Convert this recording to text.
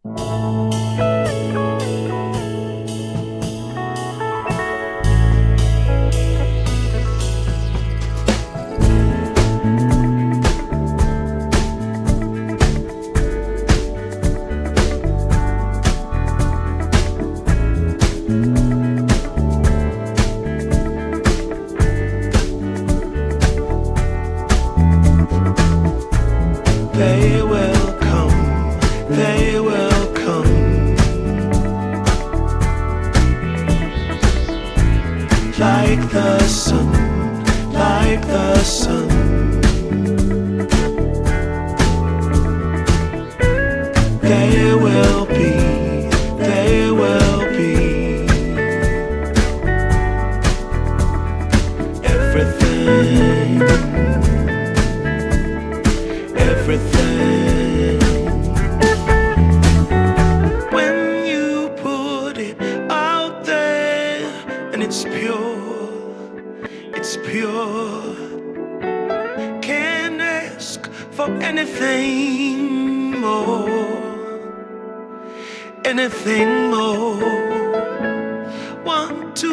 They will come, they will come, like the sun, like the sun. They will be, they will be everything, everything. When you put it out there and it's pure, it's pure. Can't ask for anything more, anything more.